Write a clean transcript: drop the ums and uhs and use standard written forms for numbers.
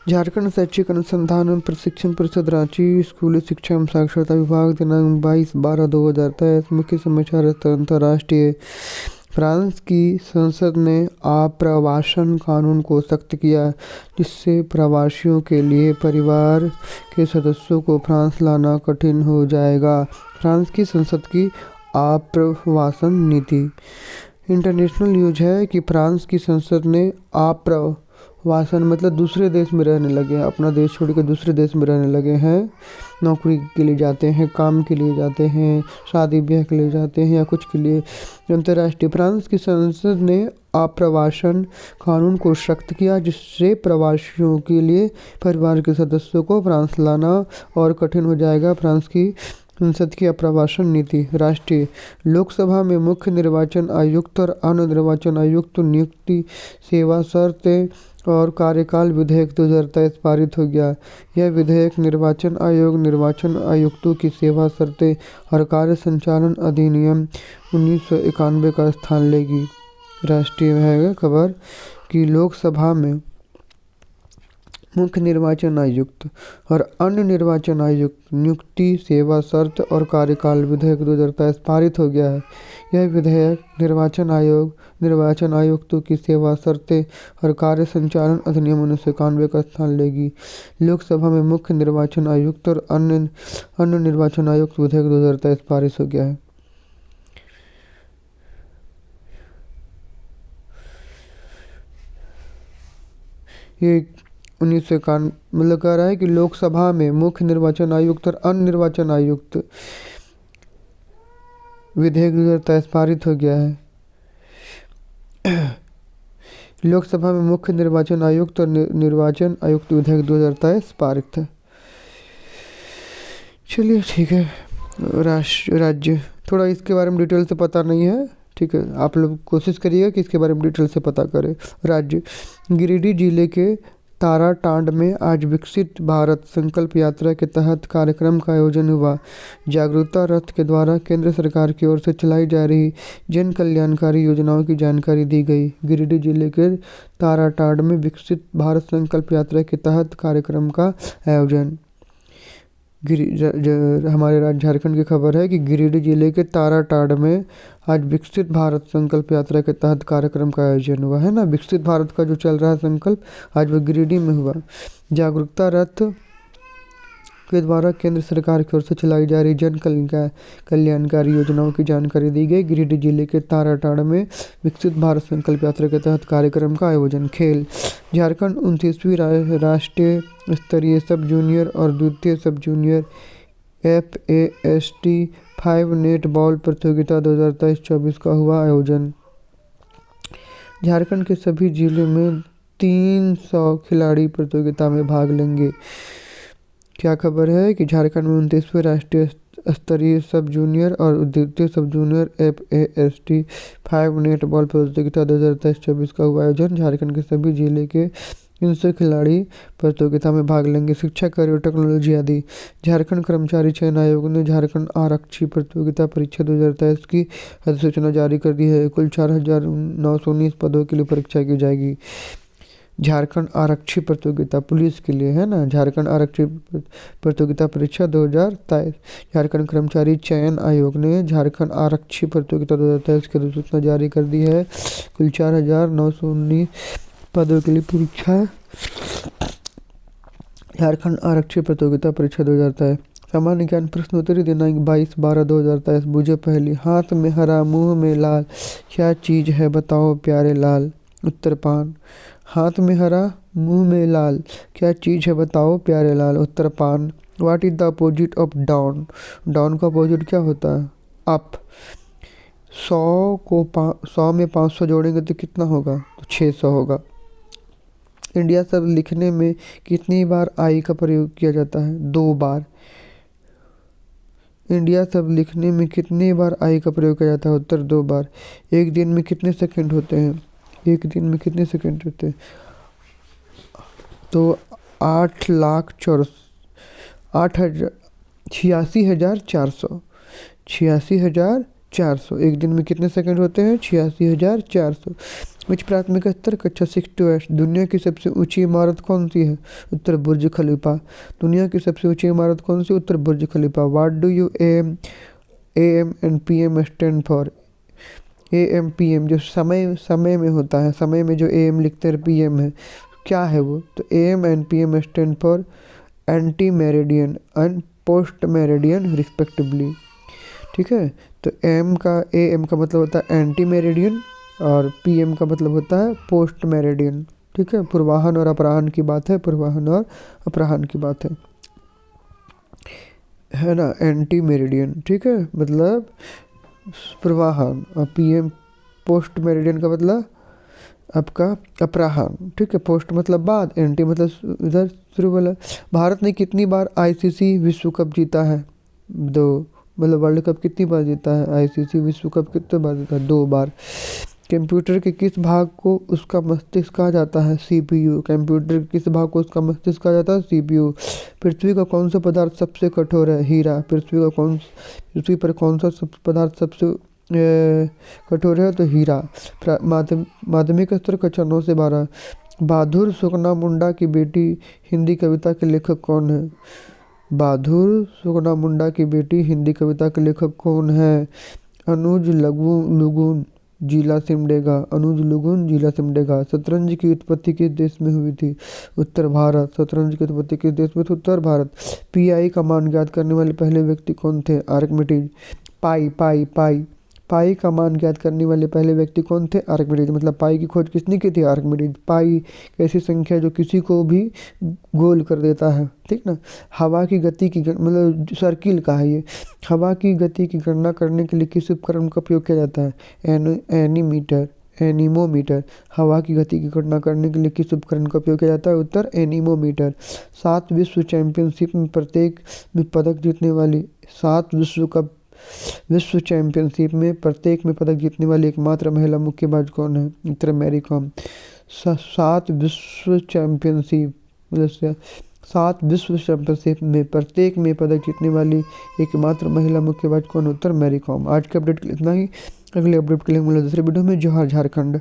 झारखंड शैक्षिक अनुसंधान एवं प्रशिक्षण परिषद रांची स्कूली शिक्षा एवं साक्षरता विभाग दिनांक 22/12/2023 मुख्य समाचार अंतर्राष्ट्रीय। फ्रांस की संसद ने आप्रवासन कानून को सख्त किया, जिससे प्रवासियों के लिए परिवार के सदस्यों को फ्रांस लाना कठिन हो जाएगा। फ्रांस की संसद की आप्रवासन नीति। इंटरनेशनल न्यूज है कि फ्रांस की संसद ने आप्रवासन मतलब दूसरे देश में रहने लगे हैं, अपना देश छोड़कर दूसरे देश में रहने लगे हैं, नौकरी के लिए जाते हैं, काम के लिए जाते हैं, शादी ब्याह के लिए जाते हैं या कुछ के लिए। अंतर्राष्ट्रीय फ्रांस की संसद ने आप्रवासन कानून को सख्त किया, जिससे प्रवासियों के लिए परिवार के सदस्यों को फ्रांस लाना और कठिन हो जाएगा। फ्रांस की संसद की आप्रवासन नीति। राष्ट्रीय लोकसभा में मुख्य निर्वाचन आयुक्त और अन्य निर्वाचन आयुक्त नियुक्ति, सेवा शर्तें और कार्यकाल विधेयक 2023 पारित हो गया। यह विधेयक निर्वाचन आयोग, निर्वाचन आयुक्तों की सेवा शर्तें और कार्य संचालन अधिनियम 1991 का स्थान लेगी। राष्ट्रीय है खबर कि लोकसभा में मुख्य निर्वाचन आयुक्त और अन्य निर्वाचन आयुक्त नियुक्ति, सेवा शर्त और कार्यकाल विधेयक 2023 पारित हो गया है। यह विधेयक निर्वाचन आयोग, निर्वाचन आयुक्तों की सेवा शर्तें और कार्य संचालन अधिनियम 1991 का स्थान लेगी। लोकसभा में मुख्य निर्वाचन आयुक्त और अन्य निर्वाचन आयुक्त विधेयक 2023 पारित हो गया है। ये 1991 मतलब कह रहा है कि लोकसभा में मुख्य निर्वाचन आयुक्त और अन्य निर्वाचन आयुक्त विधेयक 2023 पारित हो गया है। लोकसभा में मुख्य निर्वाचन आयुक्त और निर्वाचन आयुक्त विधेयक 2023 पारित है। चलिए ठीक है। राज्य थोड़ा इसके बारे में डिटेल से पता नहीं है, ठीक है, आप लोग कोशिश करिएगा कि इसके बारे में डिटेल से पता करें। राज्य गिरिडीह जिले के ताराटांड में आज विकसित भारत संकल्प यात्रा के तहत कार्यक्रम का आयोजन हुआ। जागरूकता रथ के द्वारा केंद्र सरकार की ओर से चलाई जा रही जन कल्याणकारी योजनाओं की जानकारी दी गई। गिरिडीह जिले के ताराटांड में विकसित भारत संकल्प यात्रा के तहत कार्यक्रम का आयोजन। हमारे राज्य झारखंड की खबर है कि गिरिडीह जिले के ताराटांड में आज विकसित भारत संकल्प यात्रा के तहत कार्यक्रम का आयोजन हुआ है ना। विकसित भारत का जो चल रहा है संकल्प, आज वो गिरिडीह में हुआ। जागरूकता रथ के द्वारा केंद्र सरकार की ओर से चलाई जा रही जन कल्याणकारी योजनाओं की जानकारी दी गई। गिरिडीह जिले के ताराटांड में विकसित भारत संकल्प यात्रा के तहत कार्यक्रम का आयोजन। खेल झारखंड 29वीं राष्ट्रीय स्तरीय सब जूनियर और द्वितीय सब जूनियर FAST 5 नेट बॉल प्रतियोगिता 2023-24 का हुआ आयोजन। झारखंड के सभी जिलों में 300 खिलाड़ी प्रतियोगिता में भाग लेंगे। क्या खबर है कि झारखंड में 29वीं राष्ट्रीय स्तरीय सब जूनियर और द्वितीय सब जूनियर FAST 5 नेट बॉल प्रतियोगिता 2023-24 का हुआ आयोजन। झारखंड के सभी जिले के 300 खिलाड़ी प्रतियोगिता में भाग लेंगे। शिक्षा, कार्य, टेक्नोलॉजी आदि। झारखंड कर्मचारी चयन आयोग ने झारखंड आरक्षी प्रतियोगिता परीक्षा 2023 की अधिसूचना जारी कर दी है। कुल 4,919 पदों के लिए परीक्षा की जाएगी। झारखंड आरक्षी प्रतियोगिता पुलिस के लिए है ना। झारखंड आरक्षी प्रतियोगिता परीक्षा 2023। झारखंड कर्मचारी चयन आयोग ने झारखंड आरक्षी प्रतियोगिता 2023 की अधिसूचना जारी कर दी है। कुल 4,919 पदों के लिए परीक्षा। झारखंड आरक्षी प्रतियोगिता परीक्षा 2023। सामान्य ज्ञान प्रश्नोत्तरी दिनांक 22/12/2023। बूझे पहली। हाथ में हरा मुंह में लाल, क्या चीज है बताओ प्यारे लाल। उत्तर पान। हाथ में हरा मुंह में लाल, क्या चीज है बताओ प्यारे लाल। उत्तर पान। What is the opposite of down. Down का अपोजिट क्या होता है? अप। 100 में 500 जोड़ेंगे तो कितना होगा? तो 600 होगा। इंडिया शब्द लिखने में कितनी बार आई का प्रयोग किया जाता है? 2 बार। इंडिया शब्द लिखने में कितनी बार आई का प्रयोग किया जाता है? उत्तर 2 बार। एक दिन में कितने सेकंड होते हैं? एक दिन में कितने सेकंड होते हैं? तो 86,400। 86,400। एक दिन में कितने सेकंड होते हैं? 86,400। विच प्राथमिक स्तर कक्षा 6 to 8। दुनिया की सबसे ऊंची इमारत कौन सी है? उत्तर बुर्ज खलीफा। दुनिया की सबसे ऊंची इमारत कौन सी? उत्तर Burj Khalifa. What do you AM and PM stand for? AM PM जो समय में होता है, समय में जो AM लिखते हैं, PM है, क्या है वो? तो AM and PM stand for anti meridian and post meridian respectively. ठीक है, तो AM का मतलब होता है एंटी मेरिडियन और PM का मतलब होता है पोस्ट मेरिडियन। ठीक है, पूर्वाहन और अपराह्न की बात है, पूर्वाहन और अपराह्न की बात है ना, एंटी मेरिडियन। ठीक है, मतलब पूर्वाहन, और PM पोस्ट मेरिडियन का मतलब आपका अपराह्न। ठीक है, पोस्ट मतलब बाद, एंटी मतलब इधर शुरू वाला। भारत ने कितनी बार ICC विश्व कप जीता है? 2। मतलब वर्ल्ड कप कितनी बार जीता है? ICC विश्व कप कितने बार जीता है? 2 बार। कंप्यूटर के किस भाग को उसका मस्तिष्क कहा जाता है? CPU। कंप्यूटर के किस भाग को उसका मस्तिष्क कहा जाता है? CPU। पृथ्वी का कौन सा पदार्थ सबसे कठोर है? हीरा। पृथ्वी पर कौन सा पदार्थ सबसे कठोर है? तो हीरा। माध्यमिक स्तर कक्षा 9 से 12। बहादुर सुकना मुंडा की बेटी हिंदी कविता के लेखक कौन है? बहादुर सुकना मुंडा की बेटी हिंदी कविता के लेखक कौन है? अनुज लुगुन जिला सिमडेगा। अनुज लुगुन जिला सिमडेगा। शतरंज की उत्पत्ति किस देश में हुई थी? उत्तर भारत। शतरंज की उत्पत्ति किस देश में थी? उत्तर भारत। PI का मान ज्ञात करने वाले पहले व्यक्ति कौन थे? आर्किमिडीज। पाई का मान ज्ञात करने वाले पहले व्यक्ति कौन थे? आर्किमिडीज। मतलब पाई की खोज किसने की थी? आर्किमिडीज। पाई ऐसी संख्या जो किसी को भी गोल कर देता है। ठीक ना। हवा की गति की मतलब सर्किल का है ये। हवा की गति की गणना करने के लिए किस उपकरण का उपयोग किया जाता है? एनीमोमीटर। हवा की गति की गणना करने के लिए किस उपकरण का उपयोग किया जाता है? उत्तर एनीमोमीटर। 7 विश्व चैंपियनशिप में प्रत्येक में पदक जीतने वाली 7 विश्व चैंपियनशिप में प्रत्येक में पदक जीतने वाली एकमात्र महिला मुक्केबाज कौन है? उत्तर मैरी कॉम। 7 विश्व चैंपियनशिप मतलब 7 विश्व चैंपियनशिप में प्रत्येक में पदक जीतने वाली एकमात्र महिला मुक्केबाज कौन? उत्तर मैरी कॉम। आज के अपडेट के लिए इतना ही। अगले अपडेट के लिए मिलेंगे दूसरे वीडियो में। जोहार झारखंड।